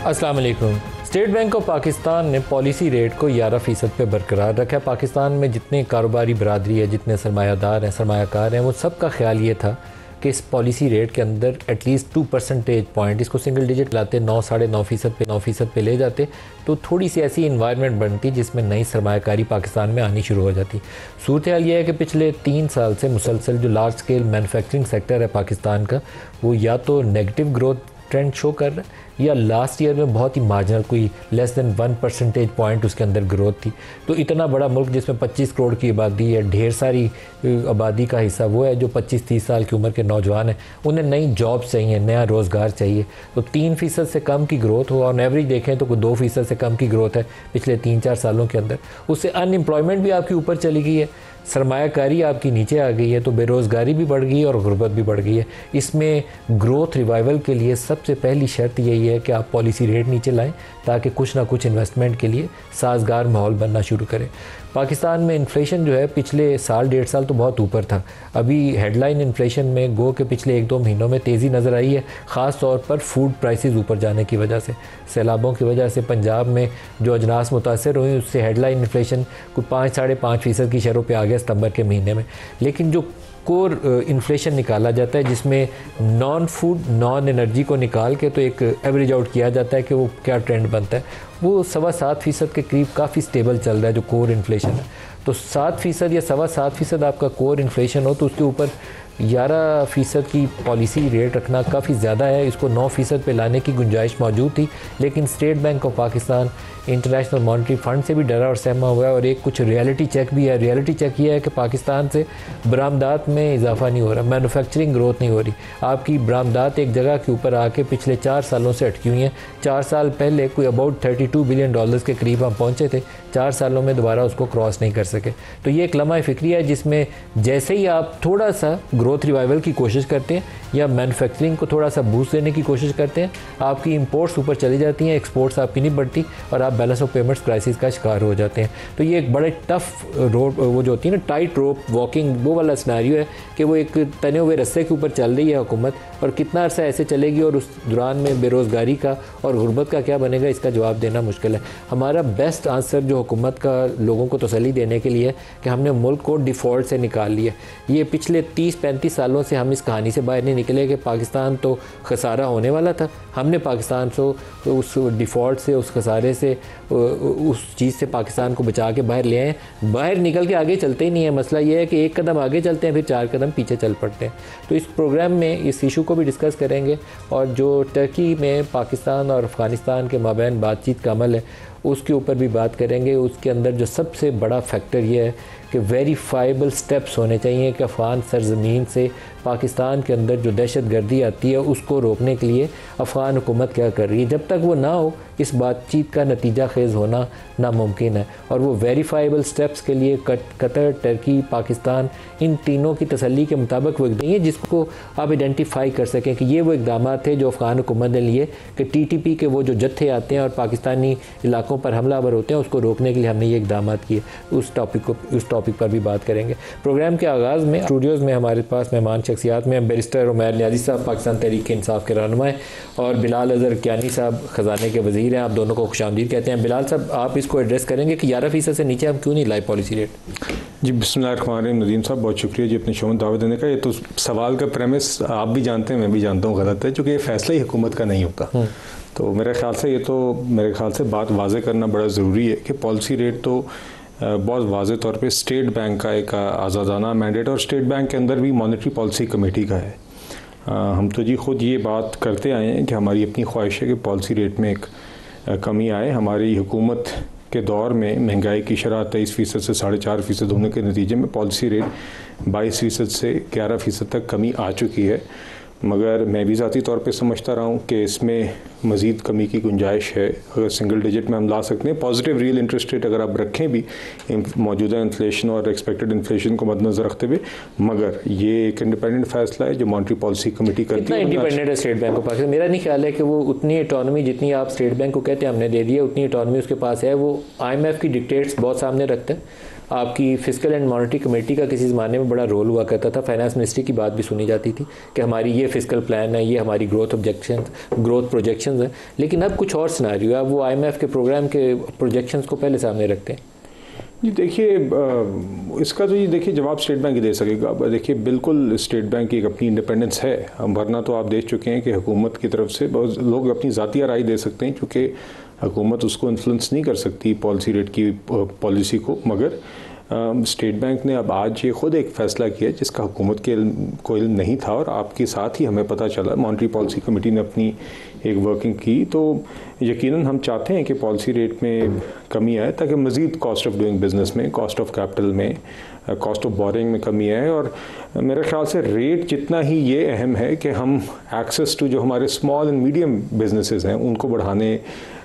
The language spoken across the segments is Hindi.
अस्सलाम वालेकुम। स्टेट बैंक ऑफ पाकिस्तान ने पॉलिसी रेट को 11% पे बरकरार रखा है। पाकिस्तान में जितने कारोबारी बरादरी है, जितने सरमायादार हैं, सरमायाकार हैं, वो सब का ख्याल ये था कि इस पॉलिसी रेट के अंदर एटलीस्ट 2 परसेंटेज पॉइंट, इसको सिंगल डिजिट लाते, 9 साढ़े 9% पे ले जाते, तो थोड़ी सी ऐसी इन्वायरमेंट बनती जिसमें नई सरमायाकारी पाकिस्तान में आनी शुरू हो जाती। सूरत हाल ये है कि पिछले 3 साल से मुसलसल जो लार्ज स्केल मैन्युफैक्चरिंग सेक्टर है पाकिस्तान का, वो या तो नेगेटिव ग्रोथ ट्रेंड शो कर रहा है या लास्ट ईयर में बहुत ही मार्जिनल, कोई लेस देन 1 परसेंटेज पॉइंट उसके अंदर ग्रोथ थी। तो इतना बड़ा मुल्क जिसमें 25 करोड़ की आबादी है, ढेर सारी आबादी का हिस्सा वो है जो 25-30 साल की उम्र के नौजवान हैं, उन्हें नई जॉब चाहिए, नया रोज़गार चाहिए। तो 3% से कम की ग्रोथ हो, ऑन एवरेज देखें तो 2% से कम की ग्रोथ है पिछले 3-4 सालों के अंदर। उससे अनएम्प्लॉयमेंट भी आपकी ऊपर चली गई है, सरमायाकारी आपकी नीचे आ गई है, तो बेरोज़गारी भी बढ़ गई है और गुर्बत भी बढ़ गई है। इसमें ग्रोथ रिवाइवल के लिए सबसे पहली शर्त यही है कि आप पॉलिसी रेट नीचे लाएं ताकि कुछ ना कुछ इन्वेस्टमेंट के लिए साजगार माहौल बनना शुरू करें। पाकिस्तान में इन्फ्लेशन जो है पिछले साल 1.5 साल तो बहुत ऊपर था। अभी हेडलाइन इन्फ्लेशन में गो के पिछले 1-2 महीनों में तेज़ी नज़र आई है, ख़ास तौर पर फूड प्राइसेस ऊपर जाने की वजह से। सैलाबों की वजह से पंजाब में जो अजनास मुतासर हुई, उससे हेडलाइन इन्फ्लेशन कुछ 5-5.5% की शरह पे आ गया सितंबर के महीने में। लेकिन जो कोर इन्फ्लेशन निकाला जाता है, जिसमें नॉन फूड नॉन एनर्जी को निकाल के तो एक एवरेज आउट किया जाता है कि वो क्या ट्रेंड बनता है, वो 7.25% के करीब काफ़ी स्टेबल चल रहा है जो कोर इन्फ्लेशन है। तो 7% या 7.25% आपका कोर इन्फ्लेशन हो तो उसके ऊपर 11% की पॉलिसी रेट रखना काफ़ी ज़्यादा है। इसको 9% पे लाने की गुंजाइश मौजूद थी, लेकिन state bank of Pakistan international monetary fund से भी डरा और सहमा हुआ है और एक कुछ रियलिटी चेक भी है। रियलिटी चेक ये है कि पाकिस्तान से बरामदात में इजाफा नहीं हो रहा, मैन्युफैक्चरिंग ग्रोथ नहीं हो रही। आपकी बरामदात एक जगह के ऊपर आके पिछले 4 सालों से अटकी हुई हैं। 4 साल पहले कोई अबाउट $32 बिलियन के करीब हम पहुँचे थे, 4 सालों में दोबारा उसको क्रॉस नहीं कर सके। तो ये एक लम्हा फ़िक्री है जिसमें जैसे ही आप थोड़ा सा ग्रोथ रिवाइवल की कोशिश करते हैं या मैन्युफैक्चरिंग को थोड़ा सा बूस्ट देने की कोशिश करते हैं, आपकी इंपोर्ट्स ऊपर चली जाती हैं, एक्सपोर्ट्स आपकी नहीं बढ़ती और आप बैलेंस ऑफ पेमेंट्स क्राइसिस का शिकार हो जाते हैं। तो ये एक बड़े टफ रोड, वो जो होती है ना टाइट रोप वॉकिंग, वो वाला सिनेरियो है कि वो एक तने हुए रस्ते के ऊपर चल रही है हुकूमत, और कितना अर्सा ऐसे चलेगी और उस दौरान में बेरोज़गारी का और गुर्बत का क्या बनेगा, इसका जवाब देना मुश्किल है। हमारा बेस्ट आंसर जो हुकूमत का लोगों को तसल्ली देने के लिए कि हमने मुल्क को डिफ़ॉल्ट से निकाल लिया। ये पिछले 30-35 सालों से हम इस कहानी से बाहर नहीं निकले कि पाकिस्तान तो खसारा होने वाला था। हमने पाकिस्तान को उस डिफ़ॉल्ट से, उस खसारे से, उस चीज़ से पाकिस्तान को बचा के बाहर ले आए। बाहर निकल के आगे चलते ही नहीं है। मसला ये है कि एक कदम आगे चलते हैं फिर 4 कदम पीछे चल पड़ते हैं। तो इस प्रोग्राम में इस इशू को भी डिस्कस करेंगे और जो टर्की में पाकिस्तान और अफ़गानिस्तान के माबैन बातचीत का अमल है उसके ऊपर भी बात करेंगे। उसके अंदर जो सबसे बड़ा फैक्टर ये है कि वेरीफाइबल स्टेप्स होने चाहिए कि अफ़गान सरज़मीन से पाकिस्तान के अंदर जो दहशत गर्दी आती है उसको रोकने के लिए अफ़गान हुकूमत क्या कर रही है। जब तक वो ना हो, इस बातचीत का नतीजा खेज़ होना नामुमकिन है। और वो वेरीफाइबल स्टेप्स के लिए कतर, टर्की, पाकिस्तान, इन तीनों की तसल्ली के मुताबिक वो इकदाम है जिसको आप आइडेंटिफाई कर सकें कि ये वो इकदाम थे जो अफ़गान हुकूमत ने लिए कि TTP के वो जो जत्थे आते हैं और पाकिस्तानी इलाकों पर हमलावर होते हैं उसको रोकने के लिए हमने ये इकदाम किए। उस टॉपिक पर भी बात करेंगे। प्रोग्राम के आगाज़ में स्टूडियोज़ में हमारे पास मेहमान शख्सियात में बैरिस्टर उमैर नियाज़ी साहब पाकिस्तान तहरीक इंसाफ के रहनुमा हैं और बिलाल अज़हर कियानी साहब ख़जाने के वज़ीर हैं। आप दोनों को खुशामदीद कहते हैं। बिलाल साहब, आप इसको एड्रेस करेंगे कि 11% से नीचे हम क्यों नहीं लाए पॉलिसी रेट? जी, बिस्मिल्लाहिर्रहमानिर्रहीम। नदीम साहब, बहुत शुक्रिया जी अपने शो में दावत देने का। ये तो सवाल का प्रेमिस आप भी जानते हैं, मैं भी जानता हूँ, गलत है, चूँकि ये फ़ैसला ही हुकूमत का नहीं होता। तो मेरे ख्याल से बात वाज़े करना बड़ा ज़रूरी है कि पॉलिसी रेट तो बहुत वाज़े तौर पे स्टेट बैंक का एक आज़ादाना मैंडेट और स्टेट बैंक के अंदर भी मॉनेटरी पॉलिसी कमेटी का है। हम तो जी ख़ुद ये बात करते आए हैं कि हमारी अपनी ख्वाहिश है कि पॉलिसी रेट में एक कमी आए। हमारी हुकूमत के दौर में महंगाई की शरह 23% से 4.5% होने के नतीजे में पॉलिसी रेट 22% से 11% तक कमी आ चुकी है। मगर मैं भी ज़ाती तौर पे समझता रहा हूँ कि इसमें मज़ीद कमी की गुंजाइश है। अगर सिंगल डिजिट में हम ला सकते हैं, पॉजिटिव रियल इंटरेस्ट रेट अगर आप रखें भी मौजूदा इन्फ्लेशन और एक्सपेक्टेड इन्फ्लेशन को मद्देनज़र रखते हुए, मगर ये एक इंडिपेंडेंट फैसला है जो मॉनेटरी पॉलिसी कमेटी करती है। कितना इंडिपेंडेंट है स्टेट बैंक ऑफ पाकिस्तान? मेरा नहीं ख्याल है कि वो उतनी ऑटोनॉमी जितनी आप स्टेट बैंक को कहते हैं हमने दे दी है, उतनी ऑटोनॉमी उसके पास है। वो IMF की डिक्टेट्स बहुत सामने रखता है। आपकी फिस्कल एंड मॉनेटरी कमेटी का किसी ज़माने में बड़ा रोल हुआ करता था, फाइनेंस मिनिस्ट्री की बात भी सुनी जाती थी कि हमारी ये फिस्कल प्लान है, ये हमारी ग्रोथ प्रोजेक्शंस हैं। लेकिन अब कुछ और सिनारियो है, अब वो IMF के प्रोग्राम के प्रोजेक्शंस को पहले सामने रखते हैं। जी देखिए, इसका तो ये देखिए जवाब स्टेट बैंक ही दे सकेगा। देखिए बिल्कुल स्टेट बैंक की एक अपनी इंडिपेंडेंस है, वरना तो आप देख चुके हैं कि हुकूमत की तरफ से बहुत लोग अपनी ज़ाती राय दे सकते हैं, क्योंकि हुकूमत उसको इन्फ्लुएंस नहीं कर सकती पॉलिसी रेट की पॉलिसी को। मगर स्टेट बैंक ने अब आज ये खुद एक फ़ैसला किया जिसका हुकूमत के को इल्म नहीं था, और आपके साथ ही हमें पता चला। मॉनेटरी पॉलिसी कमेटी ने अपनी एक वर्किंग की, तो यकीनन हम चाहते हैं कि पॉलिसी रेट में कमी आए ताकि मज़ीद कॉस्ट ऑफ डूइंग बिज़नेस में, कॉस्ट ऑफ कैपिटल में, कॉस्ट ऑफ बोरिंग में कमी आए। और मेरे ख्याल से रेट जितना ही ये अहम है कि हम एक्सेस टू जो हमारे स्मॉल एंड मीडियम बिजनेसेस हैं उनको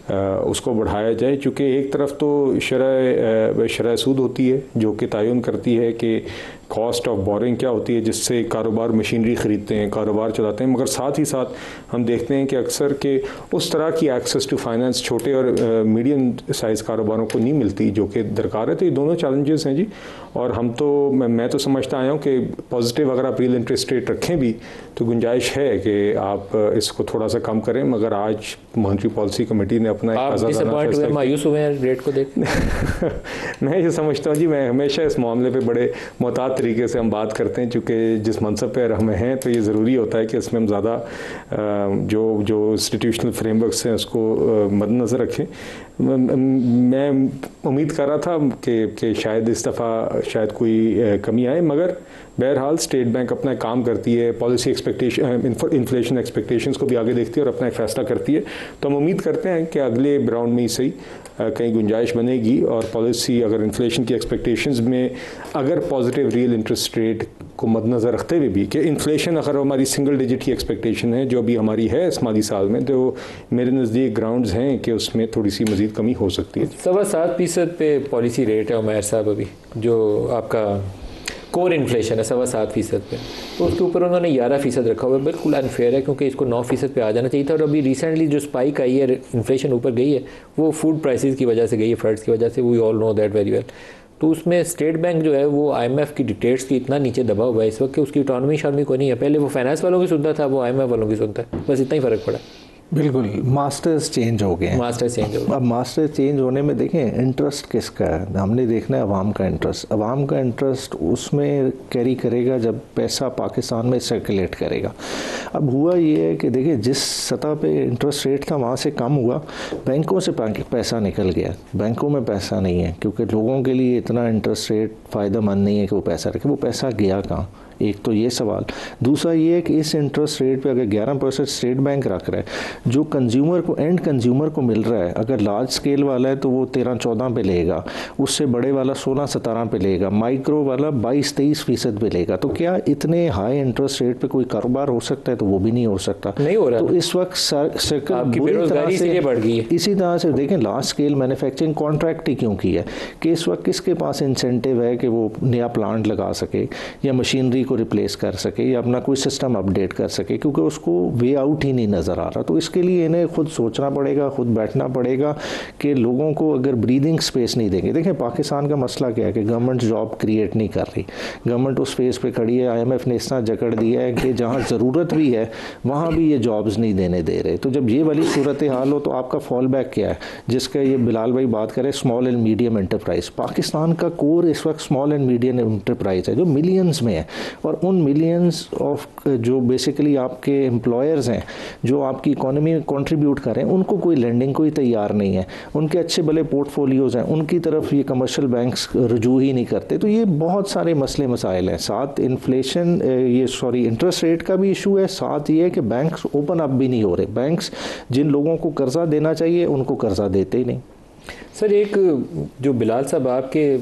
उसको बढ़ाया जाए, क्योंकि एक तरफ तो शरह सूद होती है जो कि तयन करती है कि कॉस्ट ऑफ बोरिंग क्या होती है, जिससे कारोबार मशीनरी ख़रीदते हैं, कारोबार चलाते हैं। मगर साथ ही साथ हम देखते हैं कि अक्सर के उस तरह की एक्सेस टू फाइनेंस छोटे और मीडियम साइज़ कारोबारों को नहीं मिलती जो कि दरकार है। तो ये दोनों चैलेंजेस हैं जी। और मैं तो समझता आया हूँ कि पॉजिटिव अगर आप रियल इंटरेस्ट रेट रखें भी तो गुंजाइश है कि आप इसको थोड़ा सा कम करें। मगर आज मॉनेटरी पॉलिसी कमेटी ने अपना मायूस हुए हैं रेट को देख मैं ये समझता हूँ जी, मैं हमेशा इस मामले पे बड़े मोहतात तरीके से हम बात करते हैं, चूँकि जिस मनसब पर हम हैं तो ये ज़रूरी होता है कि इसमें हम ज़्यादा जो इंस्टीट्यूशनल फ्रेमवर्क्स हैं उसको मद्देनज़र रखें। मैं उम्मीद कर रहा था कि शायद इस दफ़ा शायद कोई कमी आए, मगर बहरहाल स्टेट बैंक अपना काम करती है, पॉलिसी इन्फ्लेशन एक्सपेक्टेशंस को भी आगे देखती है और अपना एक फ़ैसला करती है। तो हम उम्मीद करते हैं कि अगले राउंड में ही सही कहीं गुंजाइश बनेगी, और पॉलिसी अगर इन्फ्लेशन की एक्सपेक्टेशंस में अगर पॉजिटिव रियल इंटरेस्ट रेट को मद्देनज़र रखते हुए भी कि इन्फ्लेशन अगर हमारी सिंगल डिजिट की एक्सपेक्टेशन है जो भी हमारी है इस माली साल में, तो मेरे नज़दीक ग्राउंड्स हैं कि उसमें थोड़ी सी मज़ीद कमी हो सकती है। 7.25% पे पॉलिसी रेट है उमैर साहब, अभी जो आपका कोर इन्फ्लेशन है 7.25% पे, तो उसके ऊपर उन्होंने 11% रखा हुआ है। बिल्कुल अनफेयर है, क्योंकि इसको 9% पे आ जाना चाहिए था। और अभी रिसेंटली जो स्पाइक आई है, इन्फ्लेशन ऊपर गई है, वो फूड प्राइसेस की वजह से गई है, फ्लड्स की वजह से। We all know that very well. तो उसमें स्टेट बैंक जो है वो IMF की डिक्टेट्स की इतना नीचे दबा हुआ है इस वक्त कि उसकी इकॉनमी शानमी को नहीं है। पहले वो फाइनेंस वालों की सुनता था, वो IMF वालों की सुनता है, बस इतना ही फ़र्क पड़ा। बिल्कुल, मास्टर्स चेंज हो गए हैं। अब मास्टर्स चेंज होने में देखें इंटरेस्ट किसका है, हमने देखना है अवाम का इंटरेस्ट। अवाम का इंटरेस्ट उसमें कैरी करेगा जब पैसा पाकिस्तान में सर्कुलेट करेगा। अब हुआ ये है कि देखिए जिस सतह पे इंटरेस्ट रेट था वहाँ से कम हुआ, बैंकों से पैसा निकल गया, बैंकों में पैसा नहीं है, क्योंकि लोगों के लिए इतना इंटरेस्ट रेट फ़ायदेमंद नहीं है कि वो पैसा रखे। वो पैसा गया कहाँ, एक तो ये सवाल। दूसरा ये है कि इस इंटरेस्ट रेट पे अगर 11% स्टेट बैंक रख रहा है, जो कंज्यूमर को, एंड कंज्यूमर को मिल रहा है, अगर लार्ज स्केल वाला है तो वो 13-14 पे लेगा, उससे बड़े वाला 16-17 पे लेगा, माइक्रो वाला 22-23% पे लेगा। तो क्या इतने हाई इंटरेस्ट रेट पे कोई कारोबार हो सकता है? तो वो भी नहीं हो सकता, नहीं हो रहा। तो इस वक्त सर्कल बुरी तरह से बढ़ गई है। इसी तरह से देखें लार्ज स्केल मैन्युफैक्चरिंग कॉन्ट्रैक्ट ही क्यों की है कि इस वक्त किसके पास इंसेंटिव है कि वो नया प्लांट लगा सके या मशीनरी को रिप्लेस कर सके या अपना कोई सिस्टम अपडेट कर सके, क्योंकि उसको वे आउट ही नहीं नज़र आ रहा। तो इसके लिए इन्हें खुद सोचना पड़ेगा, खुद बैठना पड़ेगा कि लोगों को अगर ब्रीदिंग स्पेस नहीं देंगे। देखें पाकिस्तान का मसला क्या है कि गवर्नमेंट जॉब क्रिएट नहीं कर रही, गवर्नमेंट उस फेस पे खड़ी है। IMF ने इतना जकड़ दिया है कि जहाँ ज़रूरत भी है वहाँ भी ये जॉब्स नहीं देने दे रहे। तो जब ये वाली सूरत हाल हो तो आपका फॉल बैक क्या है, जिसका ये बिलाल भाई बात करें, small and medium enterprise. Pakistan का कोर इस वक्त स्मॉल एंड मीडियम एंटरप्राइज है जो मिलियंस में है, और उन मिलियंस ऑफ जो बेसिकली आपके एम्प्लॉयर्स हैं जो आपकी इकोनॉमी में कंट्रीब्यूट कर रहे हैं, उनको कोई लेंडिंग कोई तैयार नहीं है। उनके अच्छे भले पोर्टफोलियोज़ हैं, उनकी तरफ ये कमर्शियल बैंक्स रुजू ही नहीं करते। तो ये बहुत सारे मसले मसाइल हैं। साथ इन्फ्लेशन इंटरेस्ट रेट का भी इशू है, साथ ये है कि बैंक्स ओपन अप भी नहीं हो रहे। बैंक्स जिन लोगों को कर्जा देना चाहिए उनको कर्जा देते ही नहीं। सर एक जो बिलाल साहब आपके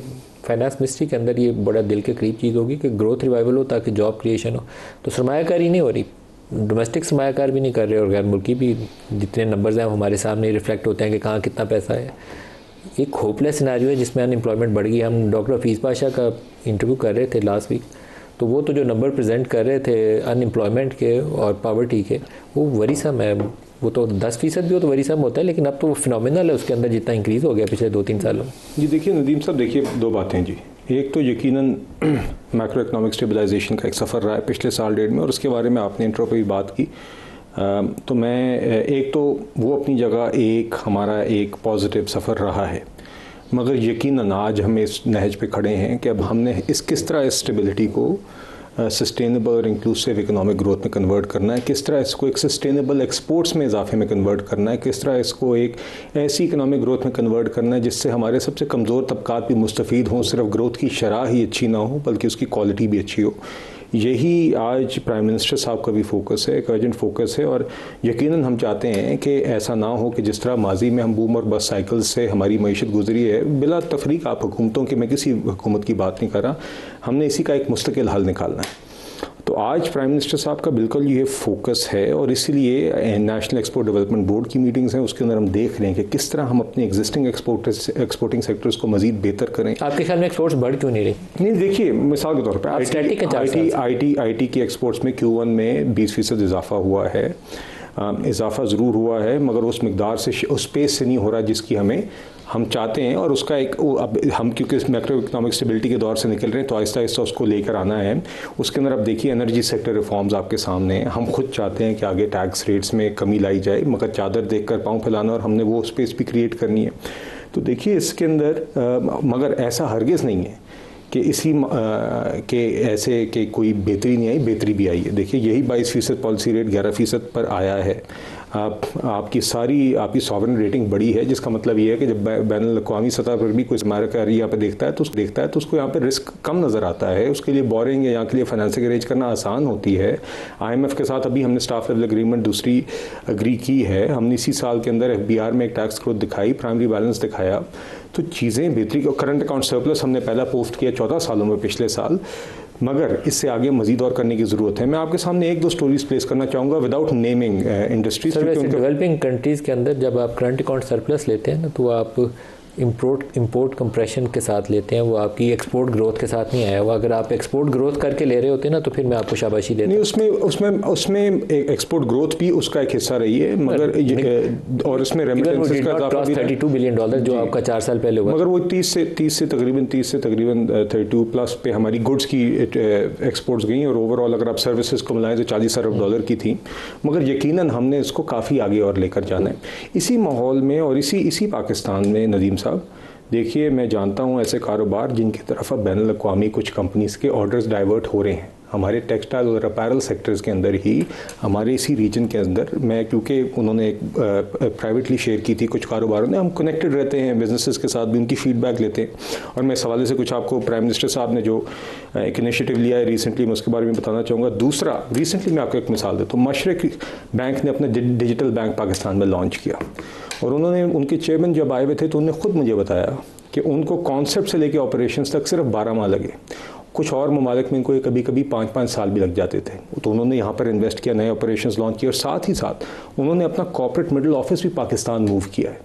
फाइनेंस मिनिस्ट्री के अंदर ये बड़ा दिल के करीब चीज़ होगी कि ग्रोथ रिवाइवल हो ताकि जॉब क्रिएशन हो, तो सरमायाकारी नहीं हो रही, डोमेस्टिक सरमायाकार भी नहीं कर रहे और गैर मुल्की भी जितने नंबर्स हैं हमारे सामने रिफ्लेक्ट होते हैं कि कहाँ कितना पैसा है। एक होपलेस सिनेरियो है जिसमें अनएम्प्लॉयमेंट बढ़ गई। हम डॉक्टर हफीज़ पाशा का इंटरव्यू कर रहे थे लास्ट वीक, तो वो तो जो नंबर प्रेजेंट कर रहे थे अनएम्प्लॉयमेंट के और पॉवर्टी के, वो वरीसम है। वो तो 10% भी हो तो वरीसम होता है, लेकिन अब तो वो फिनोमिनल है उसके अंदर जितना इंक्रीज़ हो गया पिछले 2-3 सालों में। जी देखिए नदीम साहब, देखिए दो बातें जी। एक तो यकीनन मैक्रो इकोनॉमिक स्टेबलाइजेशन का एक सफ़र रहा है पिछले साल डेढ़ में, और उसके बारे में आपने इंट्रो पे भी बात की। तो मैं एक तो वो अपनी जगह एक हमारा एक पॉजिटिव सफ़र रहा है, मगर यकीनन आज हम इस नहज पे खड़े हैं कि अब हमने किस तरह इस स्टेबिलिटी को सस्टेनेबल और इंक्लूसिव इकोनॉमिक ग्रोथ में कन्वर्ट करना है, किस तरह इसको एक सस्टेनेबल एक्सपोर्ट्स में इजाफे में कन्वर्ट करना है, किस तरह इसको एक ऐसी इकोनॉमिक ग्रोथ में कन्वर्ट करना है जिससे हमारे सबसे कमज़ोर तबकात भी मुस्तफ़ीद हों, सिर्फ ग्रोथ की शरह ही अच्छी ना हो बल्कि उसकी क्वालिटी भी अच्छी हो। यही आज प्राइम मिनिस्टर साहब का भी फोकस है, एक अर्जेंट फोकस है, और यकीनन हम चाहते हैं कि ऐसा ना हो कि जिस तरह माजी में हम बूम और बस साइकिल से हमारी मईशत गुजरी है, बिला तफरीक आप हुकूमतों की, मैं किसी हुकूमत की बात नहीं कर रहा, हमने इसी का एक मुस्तकिल हल निकालना है। तो आज प्राइम मिनिस्टर साहब का बिल्कुल ये फोकस है, और इसीलिए नेशनल एक्सपोर्ट डेवलपमेंट बोर्ड की मीटिंग्स हैं, उसके अंदर हम देख रहे हैं कि किस तरह हम अपने एग्जिस्टिंग एक्सपोर्टिंग सेक्टर्स को मजीद बेहतर करें। आपके ख्याल में एक्सपोर्ट्स बढ़ क्यों नहीं रही? नहीं, देखिए मिसाल के तौर पर आई टी के एक्सपोर्ट्स में Q1 में 20% इजाफा हुआ है। इजाफा ज़रूर हुआ है, मगर उस मिकदार से, उस पेस से नहीं हो रहा जिसकी हम चाहते हैं, और उसका एक अब हम क्योंकि इस मैक्रो इकोनॉमिक स्टेबिलिटी के दौर से निकल रहे हैं तो आहिस्ता आहिस्ता उसको लेकर आना है। उसके अंदर अब देखिए एनर्जी सेक्टर रिफॉर्म्स आपके सामने हैं। हम खुद चाहते हैं कि आगे टैक्स रेट्स में कमी लाई जाए, मगर चादर देखकर पाँव फैलाना, और हमने वो स्पेस भी क्रिएट करनी है। तो देखिए इसके अंदर मगर ऐसा हरगिज़ नहीं है कि इसी के ऐसे कि कोई बेहतरी नहीं आई, बेहतरी भी आई है। देखिए यही 22% पॉलिसी रेट 11% पर आया है। आपकी सॉवरेन रेटिंग बड़ी है, जिसका मतलब ये है कि जब बैनुल-अक़वामी सतह पर भी कोई सरमायाकारी यहाँ पे देखता है तो उसको यहाँ पे रिस्क कम नज़र आता है। उसके लिए बोरिंग या यहाँ के लिए फाइनेंसिंग अरेंज करना आसान होती है। IMF के साथ अभी हमने स्टाफ लेवल एग्रीमेंट दूसरी अग्री की है। हमने इसी साल के अंदर FBR में एक टैक्स ग्रोथ दिखाई, प्राइमरी बैलेंस दिखाया, तो चीज़ें बेहतरी। करंट अकाउंट सरप्लस हमने पहला पोस्ट किया 14 सालों में पिछले साल, मगर इससे आगे मज़ीद और करने की ज़रूरत है। मैं आपके सामने एक दो स्टोरीज प्लेस करना चाहूँगा without naming industries. Developing countries के अंदर जब आप करंट अकाउंट सरप्लस लेते हैं ना, तो आप इंपोर्ट कंप्रेशन के साथ लेते हैं, वो आपकी एक्सपोर्ट ग्रोथ के साथ नहीं आया। वो अगर आप एक्सपोर्ट ग्रोथ करके ले रहे होते ना तो फिर मैं आपको शाबाशी देता। नहीं, उसमें एक्सपोर्ट ग्रोथ भी उसका एक हिस्सा रही है, मगर और इसमें रेमिटेंसेस का $32 बिलियन जो आपका 4 साल पहले हुआ, मगर वो 30 से तकरीबन 32 प्लस पे हमारी गुड्स की एक्सपोर्ट्स गई, और ओवरऑल अगर आप सर्विसेज को मिलाएं तो $40 अरब की थी। मगर यकीनन हमने इसको काफ़ी आगे और लेकर जाना है। इसी माहौल में और इसी पाकिस्तान में नदीम साहब, देखिए मैं जानता हूँ ऐसे कारोबार जिनकी तरफ अब बैनुल-अक़वामी कुछ कंपनीज़ के ऑर्डर्स डाइवर्ट हो रहे हैं। हमारे टेक्सटाइल और अपैरल सेक्टर्स के अंदर ही, हमारे इसी रीजन के अंदर, मैं क्योंकि उन्होंने एक प्राइवेटली शेयर की थी कुछ कारोबारों ने, हम कनेक्टेड रहते हैं बिजनेसेस के साथ भी, उनकी फीडबैक लेते हैं, और मैं इस हवाले से कुछ आपको प्राइम मिनिस्टर साहब ने जो एक इनिशिएटिव लिया है रिसेंटली, मैं उसके बारे में बताना चाहूँगा। दूसरा, रिसेंटली मैं आपको एक मिसाल देता हूँ, मशरक़ बैंक ने अपना डिजिटल बैंक पाकिस्तान में लॉन्च किया, और उनके चेयरमैन जब आए हुए थे तो उन्होंने खुद मुझे बताया कि उनको कॉन्सेप्ट से लेकर ऑपरेशंस तक सिर्फ 12 माह लगे। कुछ और ममालिक में इनको कभी कभी 5-5 साल भी लग जाते थे। तो उन्होंने यहाँ पर इन्वेस्ट किया, नए ऑपरेशंस लॉन्च किए, और साथ ही साथ उन्होंने अपना कॉर्पोरेट मिडिल ऑफिस भी पाकिस्तान मूव किया है,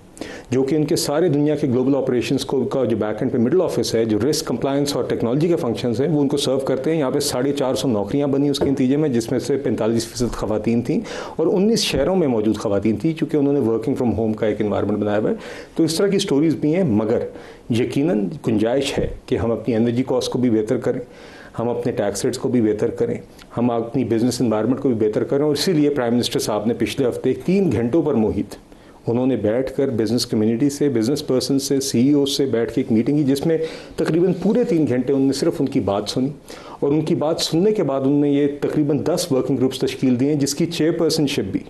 जो कि इनके सारे दुनिया के ग्लोबल ऑपरेशंस का जो बैक एंड पे मिडिल ऑफिस है, जो रिस्क कंप्लायंस और टेक्नोलॉजी के फंक्शंस हैं, वो उनको सर्व करते हैं। यहाँ पे 450 नौकरियाँ बनी उसके नतीजे में, जिसमें से 45% ख़वातीन थी, और 19 शहरों में मौजूद ख़वातीन थी, चूँकि उन्होंने वर्किंग फ्राम होम का एक इन्वायरमेंट बनाया हुआ है। तो इस तरह की स्टोरीज़ भी हैं, मगर यकीनन गुंजाइश है कि हम अपनी एनर्जी कॉस्ट को भी बेहतर करें, हम अपने टैक्स रेट्स को भी बेहतर करें, हम अपनी बिजनेस एनवायरनमेंट को भी बेहतर करें। और इसीलिए प्राइम मिनिस्टर साहब ने पिछले हफ्ते 3 घंटों पर मुहित उन्होंने बैठकर बिज़नेस कम्युनिटी से, बिज़नेस पर्सन से, CEO से बैठ के एक मीटिंग की, जिसमें तकरीबन पूरे 3 घंटे उन्होंने सिर्फ उनकी बात सुनी, और उनकी बात सुनने के बाद उन्होंने ये तकरीबन 10 वर्किंग ग्रुप्स तश्कील दिए, जिसकी चेयरपर्सनशिप भी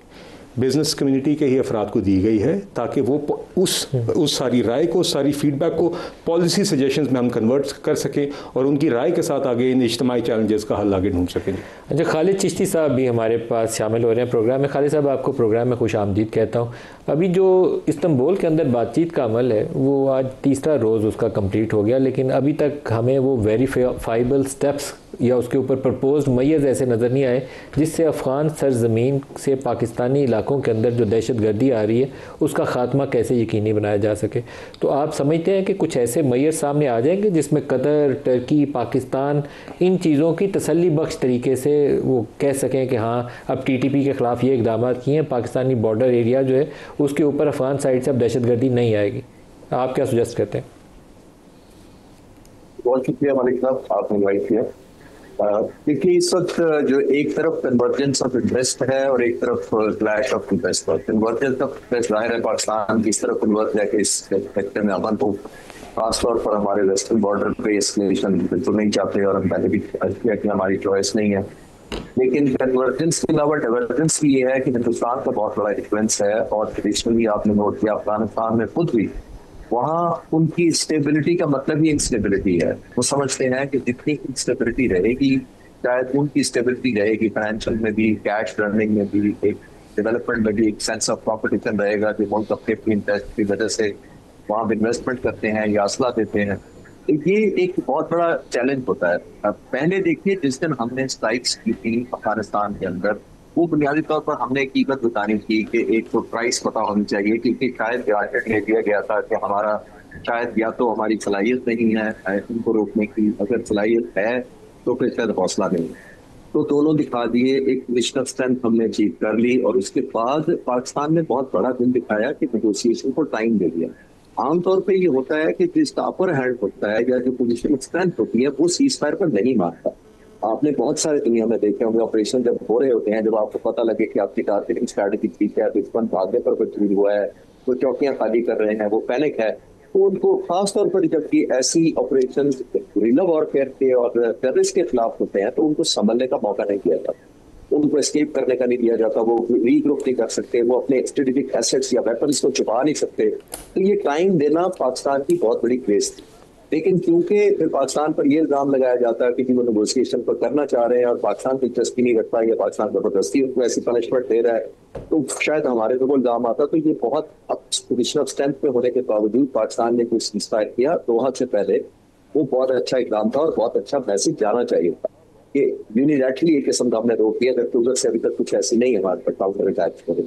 बिज़नेस कम्युनिटी के ही अफराद को दी गई है, ताकि वो उस सारी राय को, उस सारी फीडबैक को पॉलिसी सजेशंस में हम कन्वर्ट कर सकें, और उनकी राय के साथ आगे इन इज्तिमाई चैलेंजेस का हल आगे ढूंढ सकें। अच्छा, खालिद चिश्ती साहब भी हमारे पास शामिल हो रहे हैं प्रोग्राम में। खालिद साहब, आपको प्रोग्राम में खुश आमदीद कहता हूँ। अभी जो इस्तांबुल के अंदर बातचीत का अमल है, वो आज 3रा रोज़ उसका कंप्लीट हो गया, लेकिन अभी तक हमें वो वेरीफाइबल स्टेप्स या उसके ऊपर प्रपोज्ड मैयर्स ऐसे नज़र नहीं आए जिससे अफ़गान सरज़मीन से पाकिस्तानी इलाकों के अंदर जो दहशतगर्दी आ रही है उसका ख़ात्मा कैसे यकीनी बनाया जा सके। तो आप समझते हैं कि कुछ ऐसे मैयर्स सामने आ जाएंगे जिसमें कतर, टर्की, पाकिस्तान इन चीज़ों की तसल्ली बख्श तरीके से वो कह सकें कि हाँ, अब TTP के ख़िलाफ़ ये इक़दाम किए हैं, पाकिस्तानी बॉर्डर एरिया जो है उसके ऊपर अफ़गान साइड से अब दहशतगर्दी नहीं आएगी। आप क्या सुजेस्ट करते हैं? बहुत शुक्रिया मालिक साहब, आपने इन्वाइट किया। देखिए, इस वक्त जो एक तरफ कन्वर्जेंस ऑफ इंटरेस्ट है और एक तरफ क्लैश ऑफ इंटरेस्ट है। कन्वर्जेंस ऑफ इंटरेस्ट जाहिर है पाकिस्तान किस तरफ कन्वर्ज है कि इस सेक्टर में अमन को खासतौर पर हमारे वेस्टर्न बॉर्डर पे एस्केलेशन बिल्कुल नहीं चाहते और हम पहले भी किया कि हमारी चॉइस नहीं है। लेकिन कन्वर्जेंस के अलावा डाइवर्जेंस भी ये है कि हिंदुस्तान का बहुत बड़ा इन्फ्लुएंस है और ट्रेडिशनली आपने नोट किया अफगानिस्तान में खुद भी वहाँ उनकी स्टेबिलिटी का मतलब ही इंस्टेबिलिटी है। वो समझते हैं कि जितनी इंस्टेबिलिटी रहेगी शायद उनकी स्टेबिलिटी रहेगी, फाइनेंशियल में भी, कैश रनिंग में भी, एक डेवलपमेंट में भी एक सेंस ऑफ कॉम्पिटिशन रहेगा कि मुल्क अपने इंटरेस्ट की वजह से वहाँ इन्वेस्टमेंट करते हैं या असला देते हैं। तो ये एक बहुत बड़ा चैलेंज होता है। अब पहले देखिए जिस दिन हमने स्ट्राइक्स की थी अफगानिस्तान के अंदर, वो बुनियादी तौर पर हमने एक कीमत बतानी थी कि एक तो प्राइस पता होनी चाहिए, क्योंकि शायद टारगेट ले दिया गया था कि हमारा शायद या तो हमारी सलाहियत नहीं है इनको रोकने की, अगर सलाहियत है तो फिर शायद हौसला नहीं है। तो दोनों दिखा दिए, एक पोजिशन स्ट्रेंथ हमने अचीव कर ली और उसके बाद पाकिस्तान ने बहुत बड़ा दिन दिखाया कि नेगोशिएशन को टाइम दे दिया। आमतौर पे ये होता है कि जिसका अपर हैंड होता है या जो पोजीशन स्ट्रेंथ होती है वो सीज फायर पर नहीं मारता। आपने बहुत सारे दुनिया में देखे होंगे ऑपरेशन जब हो रहे होते हैं, जब आपको पता लगे कि आपकी टारगेटिंग स्ट्रैटेजी ठीक है, दुश्मन भागने पर कुछ हुआ है, वो चौकियां खाली कर रहे हैं, वो पैनिक है, तो उनको खासतौर पर जबकि ऐसी ऑपरेशन गुरिल्ला वॉरफेयर के और टेररिस्ट के खिलाफ होते हैं तो उनको संभलने का मौका नहीं दिया जाता, उनको एस्केप करने का नहीं दिया जाता, वो रीग्रुप नहीं कर सकते, वो अपने स्ट्रेटेजिक एसेट्स या वेपन्स को छुपा नहीं सकते। तो ये टाइम देना पाकिस्तान की बहुत बड़ी ग्रेस थी। लेकिन क्योंकि फिर पाकिस्तान पर ये इल्जाम लगाया जाता है कि वो नेगोशिएशन पर करना चाह रहे हैं और पाकिस्तान दिलचस्पी नहीं रखता या पाकिस्तान जबरदस्ती उनको ऐसी पनिशमेंट दे रहा है, तो शायद हमारे पे वो इल्जाम आता। तो ये बहुत पोजिशन ऑफ स्ट्रेंथ पे होने के बावजूद पाकिस्तान ने कुछ इंस्पायर किया दोहा से पहले, वो बहुत अच्छा इकदाम था और बहुत अच्छा मैसेज जाना चाहिए था कि यूनिलैटरली एक किस्म का हमने रोक दिया, जबकि उधर से अभी तक कुछ ऐसी नहीं हमारे पर काउंटर अटैक करें।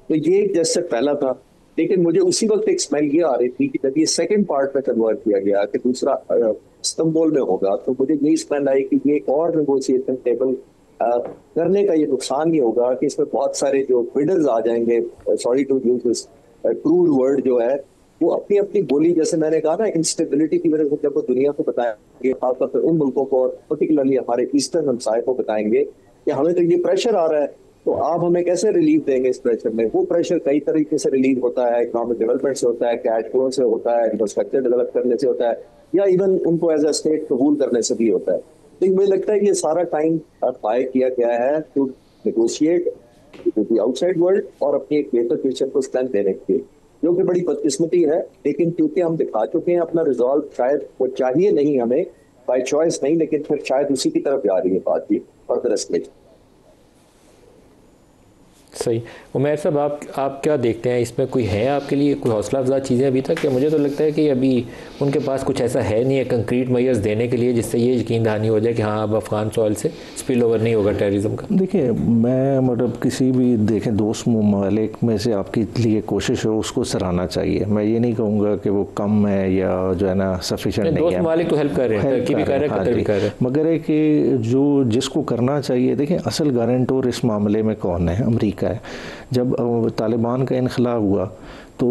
तो ये जैसे पहला था, लेकिन मुझे उसी वक्त एक स्मेल ये आ रही थी कि जब ये सेकंड पार्ट में कन्वर्ट किया गया कि दूसरा इस्तांबुल में होगा, तो मुझे यही स्मेल आई कि ये और नेगोशिएशन टेबल करने का ये नुकसान ये होगा कि इसमें बहुत सारे जो बिडर्स आ जाएंगे, sorry to use this crude word जो है, वो अपनी अपनी बोली, जैसे मैंने कहा ना, इंस्टेबिलिटी की वजह से जब वो दुनिया को बताएंगे, खासतौर पर उन मुल्कों को और पर्टिकुलरली हमारे ईस्टर्न हमसाए को बताएंगे कि हमें तो ये प्रेशर आ रहा है, तो आप हमें कैसे रिलीफ देंगे इस प्रेशर में। वो प्रेशर कई तरीके से रिलीव होता है, इकोनॉमिक डेवलपमेंट से होता है, कैश फ्लो से होता है, इंफ्रास्ट्रक्चर डेवलप करने से होता है, या इवन उनको एज अ स्टेट कबूल करने से भी होता है। तो मुझे लगता है ये सारा टाइम बाय किया गया है to negotiate with the outside world और अपनी एक बेहतर फ्यूचर को स्ट्रेंथ देने के लिए, जो कि बड़ी बदकिस्मती है। लेकिन क्योंकि हम दिखा चुके हैं अपना रिजॉल्व, शायद वो चाहिए नहीं हमें, बाय चॉइस नहीं, लेकिन फिर शायद उसी की तरफ जा रही है बात ये फर्दर एस्केलेशन। सही। उमैर साहब, आप क्या देखते हैं इसमें, कोई है आपके लिए कोई हौसला अफजा चीज़ें अभी तक? या मुझे तो लगता है कि अभी उनके पास कुछ ऐसा है नहीं है कंक्रीट मेजर्स देने के लिए जिससे ये यकीन दहानी हो जाए कि हाँ अब अफगान सॉइल से स्पिल ओवर नहीं होगा टेररिज्म का। देखिए, मैं मतलब किसी भी देखें दोस्त ममालिक में से आपकी लिए कोशिश हो उसको सराहना चाहिए। मैं ये नहीं कहूँगा कि वो कम है या जो है ना सफिशेंट नहीं है। दोस्त ममालिक तो हेल्प कर रहे हैं, टर्की भी कर रहे हैं, कतर भी कर रहे हैं, मगर है कि जो जिसको करना चाहिए, देखें असल गारंटर इस मामले में कौन है? अमेरिका है। जब तालिबान का इनखलाब हुआ तो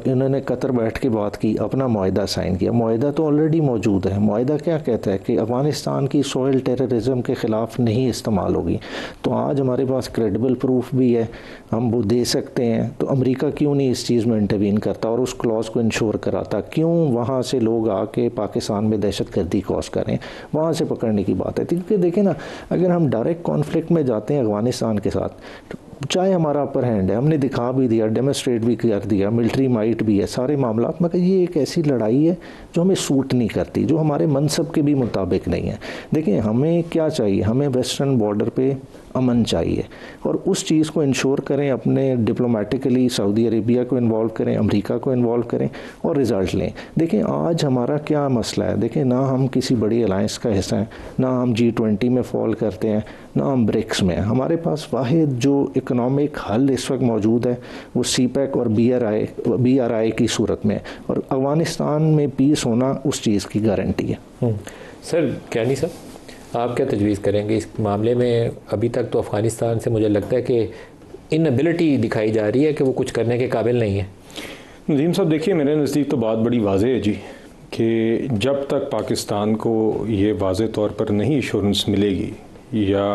इन्होंने कतर बैठ के बात की, अपना मुआहिदा साइन किया। मुआहिदा तो ऑलरेडी मौजूद है। मुआहिदा क्या कहता है कि अफ़गानिस्तान की सॉइल टेररिज्म के ख़िलाफ़ नहीं इस्तेमाल होगी। तो आज हमारे पास क्रेडिबल प्रूफ भी है, हम वो दे सकते हैं। तो अमेरिका क्यों नहीं इस चीज़ में इंटरवीन करता और उस क्लॉज को इंश्योर कराता? क्यों वहाँ से लोग आके पाकिस्तान में दहशतगर्दी कॉज करें? वहाँ से पकड़ने की बात है। क्योंकि देखें ना, अगर हम डायरेक्ट कॉन्फ्लिक्ट में जाते हैं अफ़गानिस्तान के साथ, चाहे हमारा अपर हैंड है, हमने दिखा भी दिया, डेमोस्ट्रेट भी कर दिया, मिलिट्री माइट भी है, सारे मामला, मगर ये एक ऐसी लड़ाई है जो हमें सूट नहीं करती, जो हमारे मनसब के भी मुताबिक नहीं है। देखिए, हमें क्या चाहिए? हमें वेस्टर्न बॉर्डर पे अमन चाहिए और उस चीज़ को इंश्योर करें, अपने डिप्लोमेटिकली सऊदी अरेबिया को इन्वॉल्व करें, अमेरिका को इन्वॉल्व करें और रिज़ल्ट लें। देखें, आज हमारा क्या मसला है? देखें, ना हम किसी बड़ी अलायंस का हिस्सा हैं, ना हम G20 में फॉल करते हैं, ना हम ब्रिक्स में हैं। हमारे पास वाहिद जो इकोनॉमिक हल इस वक्त मौजूद है वो CPEC और BRI की सूरत में, और अफ़गानिस्तान में पीस होना उस चीज़ की गारंटी है। सर कैनी सर, आप क्या तजवीज़ करेंगे इस मामले में? अभी तक तो अफ़गानिस्तान से मुझे लगता है कि इनएबिलिटी दिखाई जा रही है कि वो कुछ करने के काबिल नहीं है। नदीम साहब, देखिए मेरे नज़दीक तो बात बड़ी वाज़ेह है जी कि जब तक पाकिस्तान को ये वाज़े तौर पर नहीं एश्योरेंस मिलेगी या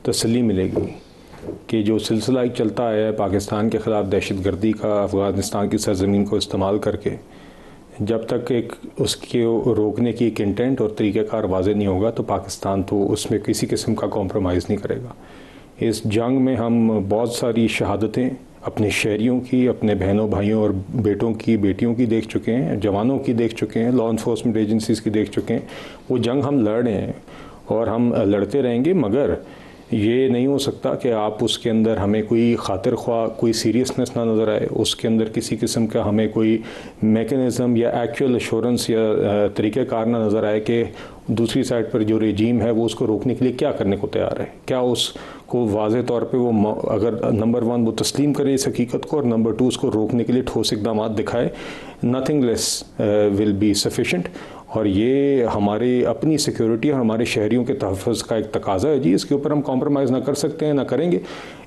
तसल्ली मिलेगी कि जो सिलसिला एक चलता आया है पाकिस्तान के ख़िलाफ़ दहशतगर्दी का अफ़गानिस्तान की सरज़मीन को इस्तेमाल करके, जब तक एक उसके रोकने की एक इंटेंट और तरीक़ाकार वाज़े नहीं होगा तो पाकिस्तान तो उसमें किसी किस्म का कॉम्प्रोमाइज़ नहीं करेगा। इस जंग में हम बहुत सारी शहादतें अपने शहरियों की, अपने बहनों भाइयों और बेटों की, बेटियों की देख चुके हैं, जवानों की देख चुके हैं, लॉ इन्फोर्समेंट एजेंसीज़ की देख चुके हैं। वो जंग हम लड़ रहे हैं और हम लड़ते रहेंगे, मगर ये नहीं हो सकता कि आप उसके अंदर हमें कोई खातिर ख्वाह, कोई सीरियसनेस ना नज़र आए, उसके अंदर किसी किस्म का हमें कोई मेकनिज़म या एक्चुअल एश्योरेंस या तरीक़ाकार ना नज़र आए कि दूसरी साइड पर जो रेजीम है वो उसको रोकने के लिए क्या करने को तैयार है। क्या उसको वाज़े तौर पे वो अगर नंबर 1 वो तस्लीम करे इस हकीकत को और नंबर 2 उसको रोकने के लिए ठोस इक़दाम दिखाए, nothing less will be sufficient. और ये हमारे अपनी सिक्योरिटी और हमारे शहरियों के तहफ़्फ़ुज़ का एक तकाज़ा है जी, इसके ऊपर हम कॉम्प्रोमाइज़ ना कर सकते हैं, ना करेंगे।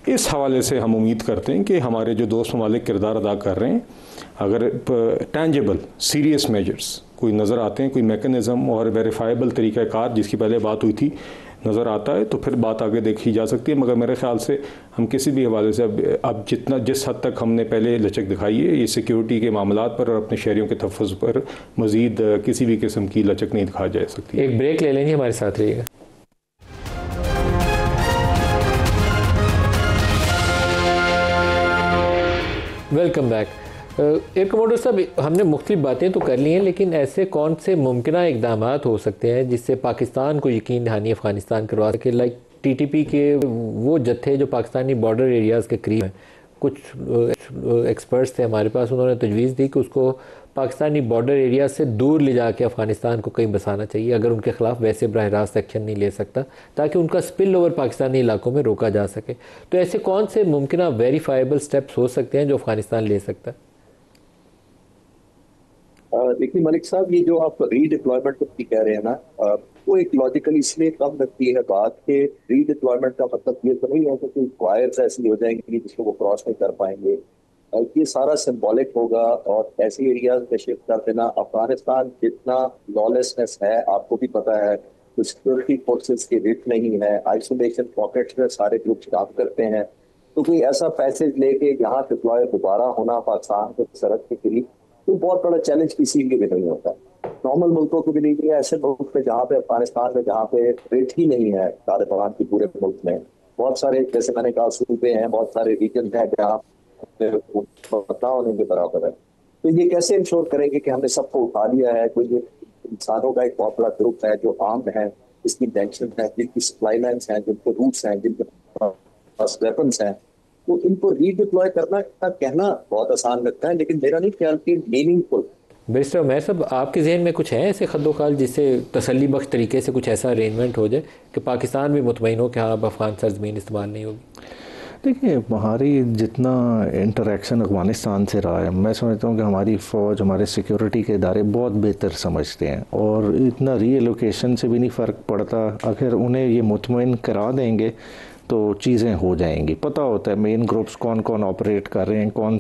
इस हवाले से हम उम्मीद करते हैं कि हमारे जो दोस्त ममालिक किरदार अदा कर रहे हैं, अगर टेंजिबल सीरियस मेजर्स कोई नज़र आते हैं, कोई मेकनिज़म और वेरीफाइबल तरीक़ाकार जिसकी पहले बात हुई थी नज़र आता है, तो फिर बात आगे देखी जा सकती है। मगर मेरे ख़्याल से हम किसी भी हवाले से अब जिस हद तक हमने पहले लचक दिखाई है, ये सिक्योरिटी के मामलात पर और अपने शहरियों के तहफ़्फ़ुज़ पर मज़ीद किसी भी किस्म की लचक नहीं दिखाई जा सकती। एक ब्रेक ले लेंगे, हमारे साथ रहिएगा। Welcome back. एयर कमोडोर साहब, हमने मुख्तलिफ बातें तो कर ली हैं, लेकिन ऐसे कौन से मुमकिन इकदाम हो सकते हैं जिससे पाकिस्तान को यकीन दहानी अफ़गानिस्तान करवा सके? लाइक TTP के वो जत्थे जो पाकिस्तानी बॉर्डर एरियाज़ के करीब हैं, कुछ एक्सपर्ट्स थे हमारे पास, उन्होंने तजवीज़ दी कि उसको पाकिस्तानी बॉर्डर एरिया से दूर ले जाके अफ़गानिस्तान को कहीं बसाना चाहिए, अगर उनके ख़िलाफ़ वैसे बराह रास्त एक्शन नहीं ले सकता, ताकि उनका स्पिल ओवर पाकिस्तानी इलाकों में रोका जा सके। तो ऐसे कौन से मुमकिन वेरीफाइबल स्टेप्स हो सकते हैं जो अफ़गानिस्तान ले सकता है? देखिए मलिक साहब, ये जो आप रीडिप्लॉयमेंट की कह रहे हैं ना, वो एक लॉजिकल इसलिए कम लगती है बात कि रीडिप्लॉयमेंट का मतलब ये तो नहीं है कि कोई वायर्स ऐसी हो जाएंगी जिसको वो क्रॉस नहीं कर पाएंगे। ये सारा सिंबॉलिक होगा और ऐसे एरियाज में शिफ्ट कर देना। अफगानिस्तान जितना लॉलेसनेस है आपको भी पता है, तो सिक्योरिटी फोर्सेस की रिट नहीं है, आइसोलेशन पॉकेट्स में सारे ग्रुप्स काम करते हैं। तो कोई ऐसा पैसेज लेके यहाँ डिप्लॉय दोबारा होना पाकिस्तान के सरहद के करीब तो बहुत बड़ा चैलेंज किसी के भी नहीं होता, नॉर्मल मुल्कों को भी नहीं है। ऐसे मुल्क पे जहाँ पे अफगानिस्तान में जहाँ पे रेट ही नहीं है तालिबान की पूरे मुल्क में, बहुत सारे जैसे मैंने कहा सूबे हैं, बहुत सारे रीजन हैं जहाँ पता होने के बराबर है। तो ये कैसे इंश्योर करेंगे कि हमने सबको उठा लिया है? कोई इंसानों का एक बहुत बड़ा ग्रुप है जो आर्म्ड है, इसकी टेंशन है, जिनकी सप्लाई लाइन्स हैं, जिनके रूट्स हैं, जिनके पास वेपन्स हैं, तो इनको रीडिप्लॉय करना कहना बहुत आसान लगता है, लेकिन मेरा नहीं ख्याल कि मीनिंगफुल। बैरिस्टर उमैर साहब, आपके जहन में कुछ है ऐसे खद्दोखाल जिससे तसल्ली बख्श तरीके से कुछ ऐसा अरेंजमेंट हो जाए कि पाकिस्तान भी मुतमईन हो कि हाँ अब अफगान सरजमीन इस्तेमाल नहीं होगी? देखिए, हमारी जितना इंटरेक्शन अफ़गानिस्तान से रहा है, मैं समझता हूँ कि हमारी फ़ौज, हमारे सिक्योरिटी के इदारे बहुत बेहतर समझते हैं और इतना रीएलोकेशन से भी नहीं फ़र्क पड़ता। अगर उन्हें ये मुतमईन करा देंगे तो चीज़ें हो जाएंगी। पता होता है मेन ग्रुप्स कौन कौन ऑपरेट कर रहे हैं, कौन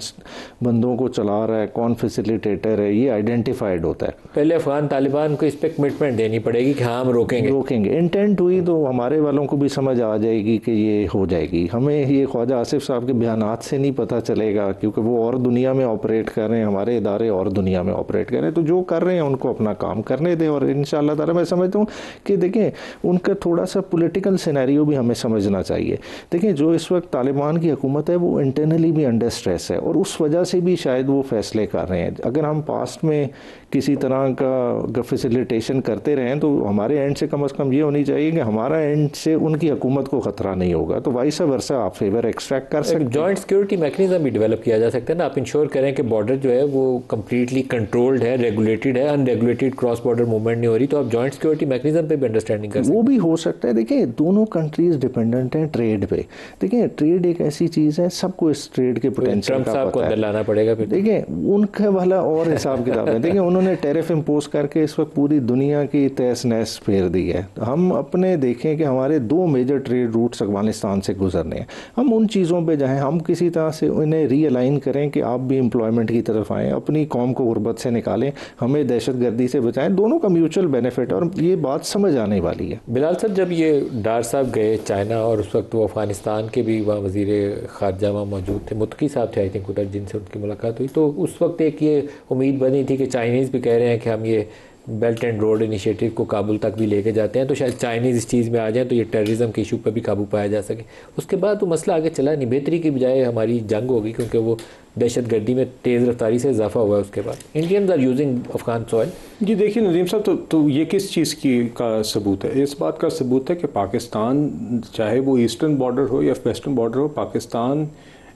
बंदों को चला रहा है, कौन फैसिलिटेटर है, ये आइडेंटिफाइड होता है। पहले अफगान तालिबान को इस पर कमिटमेंट देनी पड़ेगी कि हाँ हम रोकेंगे। इंटेंट हुई तो हमारे वालों को भी समझ आ जाएगी कि ये हो जाएगी। हमें ये ख्वाजा आसिफ साहब के बयानात से नहीं पता चलेगा, क्योंकि वो और दुनिया में ऑपरेट कर रहे हैं, हमारे इदारे और दुनिया में ऑपरेट कर रहे हैं। तो जो कर रहे हैं उनको अपना काम करने दें और इंशाअल्लाह ताला मैं समझता हूँ कि देखें उनका थोड़ा सा पॉलिटिकल सिनेरियो भी हमें समझना चाहिए। देखिए, जो इस वक्त तालिबान की हुकूमत है वो इंटरनली भी अंडर स्ट्रेस है और उस वजह से भी शायद वो फैसले कर रहे हैं। अगर हम पास्ट में किसी तरह का फैसिलिटेशन करते रहें तो हमारे एंड से कम ये होनी चाहिए कि हमारा एंड से उनकी हुकूमत को ख़तरा नहीं होगा। तो वाइस वर्सा आप फेवर एक्सट्रैक्ट कर सकते हैं। जॉइंट सिक्योरिटी मैकेनिज्म भी डेवलप किया जा सकता है ना, आप इंश्योर करें कि बॉर्डर जो है वो कम्प्लीटली कंट्रोल्ड है, रेगुलेटेड है, अनरेगुलेटेड क्रॉस बॉर्डर मूवमेंट नहीं हो रही, तो आप जॉइंट सिक्योरिटी मैकेनिज्म पे भी अंडरस्टैंडिंग कर सकते हैं। वो भी हो सकता है। देखिए, दोनों कंट्रीज़ डिपेंडेंट हैं हैं ट्रेड पे। देखिए ट्रेड एक ऐसी चीज़ है, सबको इस ट्रेड के पोटेंशियल का पता है, लाना पड़ेगा फिर। देखिए उनका भला और हिसाब किताब है। देखिए उन्होंने टैरिफ इम्पोज करके इस वक्त पूरी दुनिया की तहस नहस फेर दी है। हम अपने देखें कि हमारे 2 मेजर ट्रेड रूट्स अफगानिस्तान से गुजरने हैं, हम उन चीज़ों पे जाएं, हम किसी तरह से उन्हें रीअलाइन करें कि आप भी एम्प्लॉयमेंट की तरफ आएँ, अपनी कौम को गुर्बत से निकालें, हमें दहशतगर्दी से बचाएं। दोनों का म्यूचुअल बेनिफिट, और ये बात समझ आने वाली है। बिलाल सर, जब ये डार साहब गए चाइना और उस वक्त वो अफगानिस्तान के भी वहाँ वज़ीर ख़ारजा वहाँ मौजूद थे, मुत्तकी साहब थे आई थिंक उधर, जिनसे उनकी मुलाकात हुई, तो उस वक्त एक ये उम्मीद बनी थी कि चाइनीज़ भी कह रहे हैं कि हम ये बेल्ट एंड रोड इनिशिएटिव को काबुल तक भी लेके जाते हैं, तो शायद चाइनीज़ इस चीज़ में आ जाए तो ये टेररिज्म के इशू पर भी काबू पाया जा सके। उसके बाद वो मसला आगे चला नहीं, बेहतरी की बजाय हमारी जंग होगी, क्योंकि वो दहशतगर्दी में तेज़ रफ्तारी से इजाफा हुआ है। उसके बाद Indians are using Afghan soil. जी देखिए नदीम साहब, तो ये किस चीज़ की का सबूत है? इस बात का सबूत है कि पाकिस्तान, चाहे वो ईस्टर्न बॉर्डर हो या वेस्टर्न बॉर्डर हो, पाकिस्तान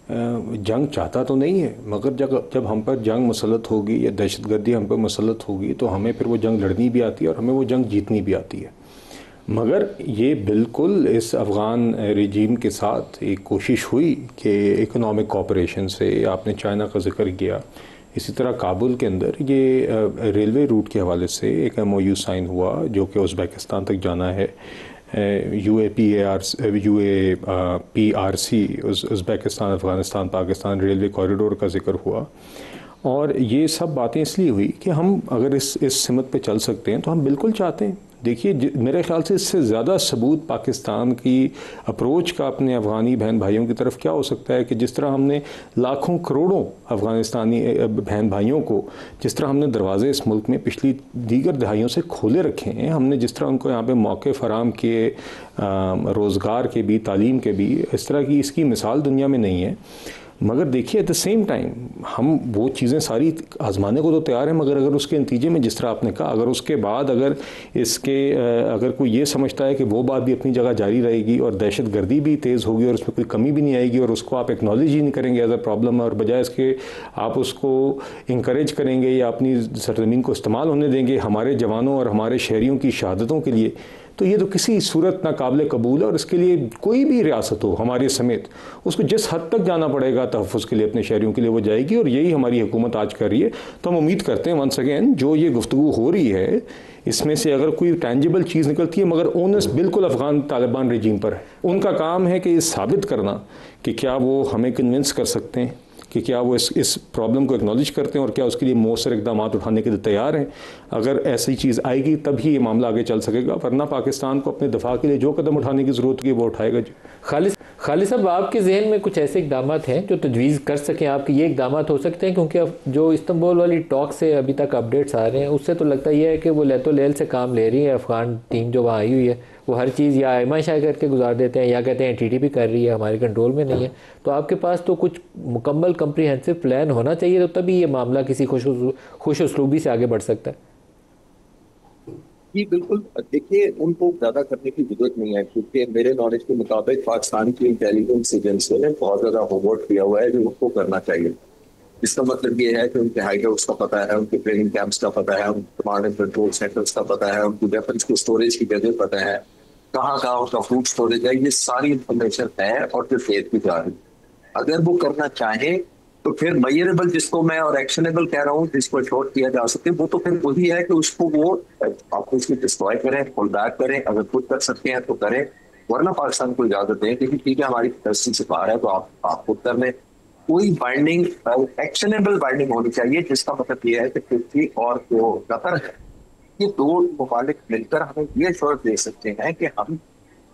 जंग चाहता तो नहीं है, मगर जब हम पर जंग मुसल्लत होगी या दहशतगर्दी हम पर मुसल्लत होगी तो हमें फिर वो जंग लड़नी भी आती है और हमें वो जंग जीतनी भी आती है। मगर ये बिल्कुल इस अफ़गान रजीम के साथ एक कोशिश हुई कि इकोनॉमिक कोऑपरेशन से, आपने चाइना का जिक्र किया, इसी तरह काबुल के अंदर ये रेलवे रूट के हवाले से एक MOU साइन हुआ जो कि उज़्बेकिस्तान तक जाना है। UAPRC Uzbekistan Afghanistan Pakistan railway corridor का जिक्र हुआ। और ये सब बातें इसलिए हुई कि हम अगर इस सिमत पे चल सकते हैं तो हम बिल्कुल चाहते हैं। देखिए मेरे ख्याल से इससे ज़्यादा सबूत पाकिस्तान की अप्रोच का अपने अफ़गानी बहन भाइयों की तरफ क्या हो सकता है कि जिस तरह हमने लाखों करोड़ों अफ़गानिस्तानी बहन भाइयों को, जिस तरह हमने दरवाज़े इस मुल्क में पिछली दीगर दहाइयों से खोले रखे हैं, हमने जिस तरह उनको यहाँ पे मौके फराम किए, रोज़गार के भी, तालीम के भी, इस तरह की इसकी मिसाल दुनिया में नहीं है। मगर देखिए एट द सेम टाइम हम वो चीज़ें सारी आजमाने को तो तैयार हैं, मगर अगर उसके नतीजे में जिस तरह आपने कहा, अगर उसके बाद अगर कोई ये समझता है कि वो बात भी अपनी जगह जारी रहेगी और दहशतगर्दी भी तेज़ होगी और उसमें कोई कमी भी नहीं आएगी और उसको आप एक्नॉलेज ही नहीं करेंगे एज अ प्रॉब्लम, और बजाय इसके आप उसको इंकरेज करेंगे या अपनी सरजमीन को इस्तेमाल होने देंगे हमारे जवानों और हमारे शहरियों की शहादतों के लिए, तो ये तो किसी सूरत नाकाबिल कबूल है। और इसके लिए कोई भी रियासत हो हमारे समेत, उसको जिस हद तक जाना पड़ेगा तहफ़्फ़ुज़ के लिए अपने शहरियों के लिए वो जाएगी, और यही हमारी हुकूमत आज कर रही है। तो हम उम्मीद करते हैं वंस अगेन जो ये गुफ्तगू हो रही है इसमें से अगर कोई टेंजिबल चीज़ निकलती है, मगर ओनस बिल्कुल अफ़गान तालिबान रजीम पर है। उनका काम है कि ये साबित करना कि क्या वो हमें कन्विंस कर सकते हैं, कि क्या वो इस प्रॉब्लम को एक्नॉलेज करते हैं और क्या उसके लिए मौसर इक़दाम उठाने के लिए तैयार हैं। अगर ऐसी चीज़ आएगी तभी ये मामला आगे चल सकेगा, वरना पाकिस्तान को अपने दफा के लिए जो कदम उठाने की ज़रूरत है वो उठाएगा। जी खालिद साहब, आपके जहन में कुछ ऐसे इक़दाम हैं जो तजवीज़ कर सकें आपके ये इक़दाम हो सकते हैं? क्योंकि जो इस्तंबुल वाली टॉक से अभी तक अपडेट्स आ रहे हैं उससे तो लगता ही है कि वो लेतो लेल से काम ले रही है अफ़गान टीम जो वहाँ आई हुई है, वो हर चीज़ या आयमा शाय करके गुजार देते हैं या कहते हैं TTP कर रही है, हमारे कंट्रोल में नहीं है। तो आपके पास तो कुछ मुकम्मल कम्प्रीहेंसिव प्लान होना चाहिए, तो तभी ये मामला किसी खुश उसलूबी से आगे बढ़ सकता है। जी बिल्कुल, देखिए उनको ज़्यादा करने की जरूरत नहीं है, क्योंकि मेरे नॉलेज के मुताबिक पाकिस्तान की इंटेलिजेंस एजेंसी ने बहुत ज़्यादा होमवर्क किया हुआ है जो उनको करना चाहिए। इसका मतलब ये है कि उनके हाइडआउट्स का पता है, उनके ट्रेनिंग कैंप्स का पता है, उनके कमांड एंड कंट्रोल सेंटर्स का पता है, उनकी वेपन्स को स्टोरेज की जगह पता है, कहाँ कहाँ उसका फूड स्टोरेज है, ये सारी इंफॉर्मेशन है और जो फेस की जा रही है। अगर वो करना चाहे तो फिर मेजरेबल जिसको मैं और एक्शनेबल कह रहा हूँ, जिसको शॉर्ट किया जा सके, वो तो फिर वही है कि उसको वो आप उसको डिस्ट्रॉय करें, पुल बैक करें, अगर खुद कर सकते हैं तो करें, वरना पाकिस्तान को इजाजत दें कि ठीक है हमारी कैपेसिटी से बाहर है तो आप खुद कर लें। कोई बाइंडिंग एक्शनेबल बाइंडिंग होनी चाहिए, जिसका मतलब ये है कि तुर्की और जो कतर है ये दो मुखालिफ मिलकर हमें ये श्योर दे सकते हैं कि हम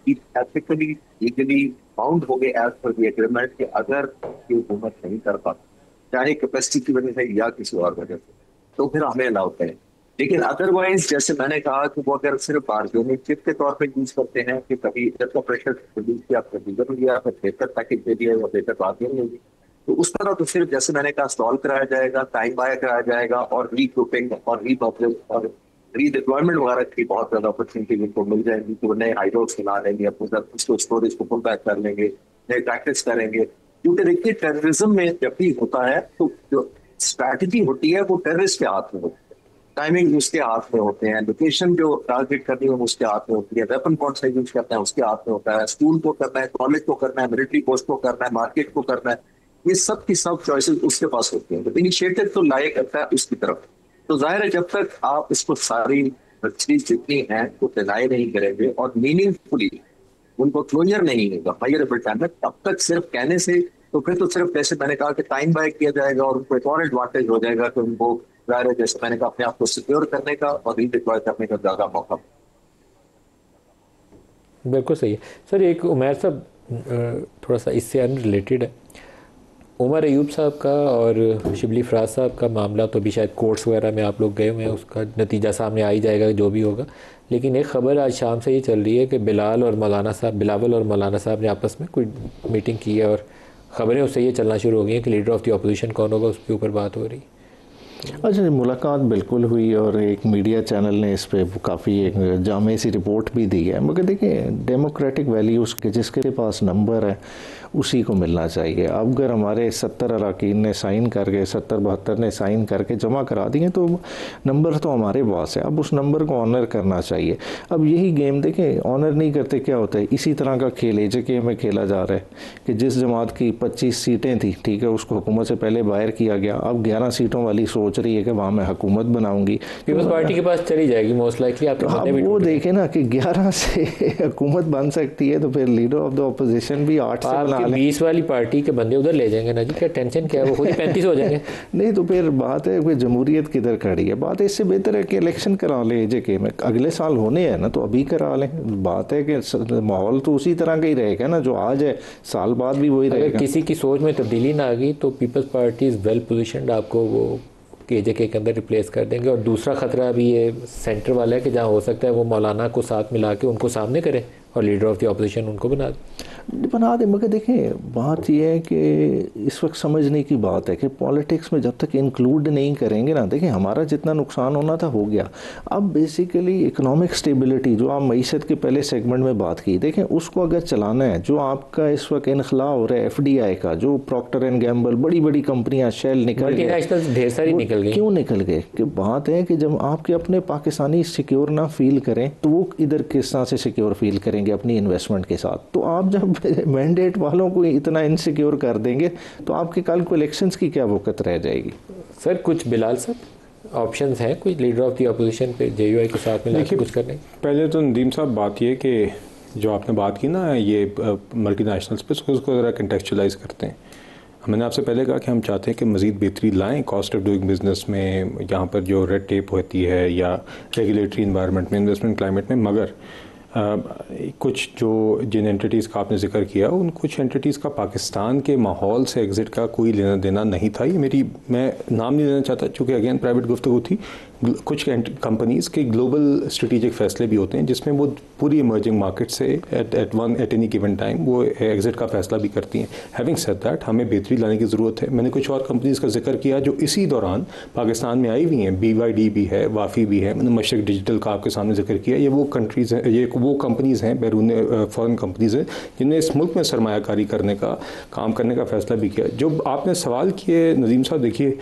एथिकली लीगली बाउंड हो गए एज पर द एग्रीमेंट कि अगर ये हुकूमत नहीं कर पाती, चाहे कैपेसिटी की वजह से या किसी और वजह से, तो फिर हमें अलाउ करें। लेकिन अदरवाइज जैसे मैंने कहा कि वो अगर सिर्फ आर्ग्यूमेंटिव के तौर पर यूज करते हैं कि कभी इधर का प्रेशर रिलीज किया, कभी इधर लिया, फिर बेहतर पैकेज दे दिया या बेहतर बात नहीं होगी, तो उस तरह तो सिर्फ जैसे मैंने कहा स्टॉल कराया जाएगा, टाइम बाय कराया जाएगा और रीग्रुपिंग और रीबॉपलिंग और रीडिप्लॉयमेंट वगैरह की बहुत ज्यादा अपॉर्चुनिटी उनको मिल जाएगी कि वो नए हाइड्रोट्स बना लेंगे, अपने स्टोरेज को पुल बैक कर लेंगे, नए प्रैक्टिस करेंगे। क्योंकि देखिए टेररिज्म में जब भी होता है तो जो स्ट्रैटेजी होती है वो टेररिस्ट के हाथ में होती है। टाइमिंग उसके हाथ में होते हैं, लोकेशन जो टारगेट करनी है उसके हाथ में होती है, वेपन कौन सा यूज करना है उसके हाथ में होता है, स्कूल को करना है, कॉलेज को करना है, मिलिट्री पोस्ट को करना है, मार्केट को करना है, ये सब की सब चॉइसेस उसके पास होती हैं। तो इनिशिएटिव तो लाया करता है उसकी तरफ। तो जाहिर है जब तक आप इसको सारी चीज जितनी है वो डिनाई नहीं करेंगे और मीनिंगफुली उनको क्लोजर नहीं होगा हायर टाइम में, तब तक सिर्फ कहने से तो फिर तो सिर्फ जैसे मैंने कहा कि टाइम बाय किया जाएगा और उनको एक और एडवांटेज हो जाएगा कि उनको जाहिर है जैसे मैंने कहा अपने आप को सिक्योर करने का और रीडिप्लॉय करने का ज्यादा मौका। बिल्कुल सही है सर। एक उमैर साहब थोड़ा सा इससे अनरिलेटेड है, उमर अयूब साहब का और शिबली फराज साहब का मामला तो अभी शायद कोर्ट्स वगैरह में आप लोग गए हुए हैं, उसका नतीजा सामने आ ही जाएगा जो भी होगा। लेकिन एक ख़बर आज शाम से ये चल रही है कि बिलावल और मौलाना साहब ने आपस में कोई मीटिंग की है और ख़बरें उससे ये चलना शुरू हो गई हैं कि लीडर ऑफ द अपोजिशन कौन होगा उसके ऊपर बात हो रही। अच्छा, मुलाकात बिल्कुल हुई और एक मीडिया चैनल ने इस पर काफ़ी एक जामे सी रिपोर्ट भी दी है। मगर देखिए, डेमोक्रेटिक वैल्यूज़ के जिसके पास नंबर है उसी को मिलना चाहिए। अब अगर हमारे 70 अरकान ने साइन करके 70-72 ने साइन करके जमा करा दिए तो नंबर तो हमारे पास है, अब उस नंबर को ऑनर करना चाहिए। अब यही गेम देखें, ऑनर नहीं करते क्या होता है, इसी तरह का खेल एजेके में खेला जा रहा है कि जिस जमात की 25 सीटें थी, ठीक है, उसको हुकूमत से पहले बाहर किया गया, अब 11 सीटों वाली सोच रही है कि वहाँ मैं हुकूमत बनाऊंगी, पीपल्स पार्टी के पास चली जाएगी मोस्ट लाइकली। आप वो देखें ना कि 11 से हुकूमत बन सकती है, तो फिर लीडर ऑफ द अपोजिशन भी 8 से बना 20 वाली पार्टी के बंदे उधर ले जाएंगे ना जी, क्या टेंशन क्या है, वो खुद ही 35 हो जाएंगे। नहीं तो फिर बात है कि जमहूरियत किधर खड़ी है। बात है इससे बेहतर है कि इलेक्शन करा लें एजेके में, अगले साल होने हैं ना तो अभी करा लें। बात है कि माहौल तो उसी तरह का ही रहेगा ना जो आज है, साल बाद भी वही रहेगा। अगर किसी की सोच में तब्दीली ना आ गई तो पीपल्स पार्टी इज़ वेल पोजिशन्ड, आपको वो एजेके के अंदर रिप्लेस कर देंगे। और दूसरा ख़तरा भी ये सेंटर वाला है कि जहाँ हो सकता है वो मौलाना को साथ मिला के उनको सामने करे और लीडर ऑफ द अपोजिशन उनको बना दे। मगर देखें, बात यह है कि इस वक्त समझने की बात है कि पॉलिटिक्स में जब तक इंक्लूड नहीं करेंगे ना, देखें हमारा जितना नुकसान होना था हो गया। अब बेसिकली इकोनॉमिक स्टेबिलिटी जो आप मईशत के पहले सेगमेंट में बात की, देखें उसको अगर चलाना है, जो आपका इस वक्त इनखला हो रहा है FDI का, जो प्रॉक्टर एंड गैम्बल बड़ी बड़ी कंपनियां शेल निकल गई, ढेर सारी निकल गई। क्यों निकल गए? कि बात है कि जब आपके अपने पाकिस्तानी सिक्योर ना फील करें तो वो इधर किस तरह से सिक्योर फील करेंगे अपनी इन्वेस्टमेंट के साथ। तो आप जब मैंडेट वालों को इतना इनसिक्योर कर देंगे तो आपके कल को इलेक्शंस की क्या वक़्त रह जाएगी। सर कुछ बिलाल साहब ऑप्शंस हैं कोई लीडर ऑफ द अपोजिशन पे JUI के साथ मिला के कुछ करने? पहले तो नदीम साहब बात ये कि जो आपने बात की ना ये मल्टीनेशनल्स पे, उसको ज़रा कंटेक्चुअलाइज करते हैं। मैंने आपसे पहले कहा कि हम चाहते हैं कि मज़ीद बेहतरी लाएं कॉस्ट ऑफ डूइंग बिज़नेस में, यहाँ पर जो रेड टेप होती है या रेगुलेटरी इन्वायरमेंट में, इन्वेस्टमेंट क्लाइमेट में। मगर कुछ जो जिन एंटिटीज़ का आपने जिक्र किया उन कुछ एंटिटीज़ का पाकिस्तान के माहौल से एग्ज़िट का कोई लेना देना नहीं था। ये मैं नाम नहीं लेना चाहता चूँकि अगेन प्राइवेट गुफ्तगू थी। कुछ कंपनीज़ के ग्लोबल स्ट्रेटेजिक फ़ैसले भी होते हैं जिसमें वो पूरी इमर्जिंग मार्केट से एट एनी गिवन टाइम वो एग्ज़िट का फ़ैसला भी करती हैं। हैविंग सेड दैट, हमें बेहतरी लाने की ज़रूरत है। मैंने कुछ और कंपनीज़ का जिक्र किया जो इसी दौरान पाकिस्तान में आई हुई हैं। BYD भी है, वाफ़ी भी है, मैंने मशरक डिजिटल का आपके सामने जिक्र किया। ये वो कंट्रीज़ हैं, ये वो कंपनीज़ हैं, बैरून फ़ॉरेन कंपनीज़ हैं जिन्हें इस मुल्क में सरमायाकारी करने का काम करने का फ़ैसला भी किया। जो आपने सवाल किए नदीम साहब, देखिए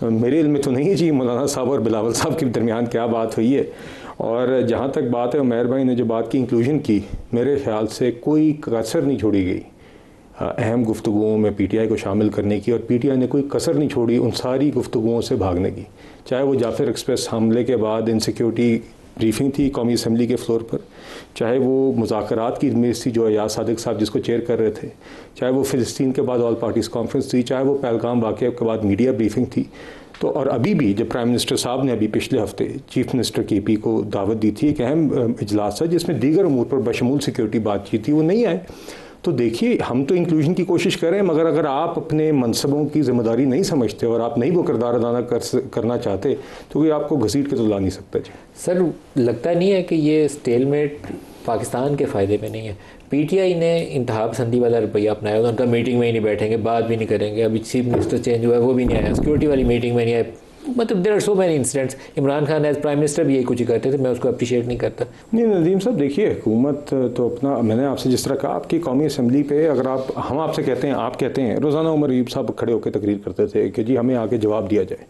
मेरे इल्म में तो नहीं है जी मौलाना साहब और बिलावल साहब के दरमियान क्या बात हुई है। और जहाँ तक बात है उमैर भाई ने जो बात की इंक्लूजन की, मेरे ख्याल से कोई कसर नहीं छोड़ी गई अहम गुफ्तगुओं में PTI को शामिल करने की, और PTI ने कोई कसर नहीं छोड़ी उन सारी गुफ्तगुओं से भागने की। चाहे वो जाफर एक्सप्रेस हमले के बाद इनसिक्योरिटी ब्रीफिंग थी कौमी असम्बली के फ्लोर पर, चाहे वो मुज़ाकरात की इजमेज थी जो अयाज सादिक साहब जिसको चेयर कर रहे थे, चाहे वो फ़िलिस्तीन के बाद ऑल पार्टीज़ कॉन्फ्रेंस थी, चाहे वो पहलगाम वाक़या के बाद मीडिया ब्रीफिंग थी। तो और अभी भी जब प्राइम मिनिस्टर साहब ने अभी पिछले हफ्ते चीफ मिनिस्टर KP को दावत दी थी, एक अहम इजलास था जिसमें दीगर उमूर पर बशमूल सिक्योरिटी बातचीत थी, वो नहीं आए। तो देखिए हम तो इंक्लूजन की कोशिश करें, मगर अगर आप अपने मनसबों की जिम्मेदारी नहीं समझते और आप नहीं वो किरदार अदा करना चाहते तो कोई आपको घसीट के तो ला नहीं सकता जी। सर लगता नहीं है कि ये स्टेलमेट पाकिस्तान के फ़ायदे में नहीं है? PTI ने इंतहा पसंदी वाला रवैया अपनाया, उनका मीटिंग में ही नहीं बैठेंगे, बात भी नहीं करेंगे। अभी चीफ मिनिस्टर चेंज हुआ है, वो भी नहीं आया, सिक्योरिटी वाली मीटिंग में नहीं आया। मतलब there are so many incidents. Imran Khan as prime minister भी यही कुछ ही करते थे, मैं उसको अप्रिशिएट नहीं करता। नहीं नदीम साहब, देखिए हुकूमत तो अपना, मैंने आपसे जिस तरह कहा आपकी कौमी असम्बली पे अगर हम आपसे कहते हैं, आप कहते हैं, रोज़ाना उमर अयूब साहब खड़े होकर तकरीर करते थे कि जी हमें आके जवाब दिया जाए,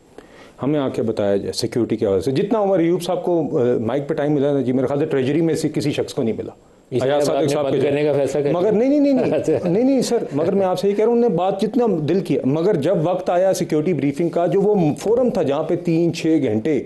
हमें आके बताया जाए सिक्योरिटी के हवाले से। जितना उमर अयूब साहब को माइक पे टाइम मिला ना जी, मेरे ख्याल से ट्रेजरी में से किसी शख्स को नहीं मिला करने का फैसला। मगर नहीं सर, मगर मैं आपसे ये कह रहा हूँ, उन्होंने बात जितना दिल किया, मगर जब वक्त आया सिक्योरिटी ब्रीफिंग का, जो वो फोरम था जहाँ पे 3-6 घंटे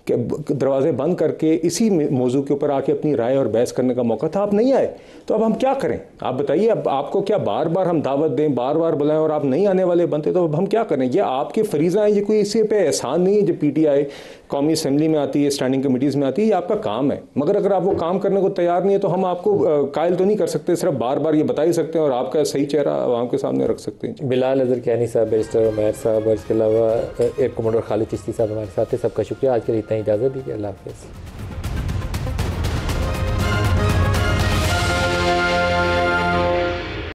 के दरवाजे बंद करके इसी मौजू के ऊपर आके अपनी राय और बहस करने का मौका था, आप नहीं आए, तो अब हम क्या करें? आप बताइए, अब आपको क्या बार बार हम दावत दें, बार बार बुलाएं और आप नहीं आने वाले बनते, तो अब हम क्या करें? ये आपके फरीज़ा हैं, ये कोई इसी पे एहसान नहीं है। जब PTI कौमी असम्बली में आती है, स्टैंडिंग कमेटीज़ में आती है, ये आपका काम है। मगर अगर आप वो काम करने को तैयार नहीं है तो हम आपको कायल तो नहीं कर सकते, सिर्फ बार बार ये बता ही सकते हैं और आपका सही चेहरा आवाम के सामने रख सकते हैं। बिलाल अज़हर कियानी साहब, बैरिस्टर उमैर साहब और इसके अलावा एयर कमांडर खालिद चिश्ती साहब हमारे साथ थे। सबका शुक्रिया। आज के लिए इतना इजाज़त दीजिए। अल्लाह हाफ़िज़।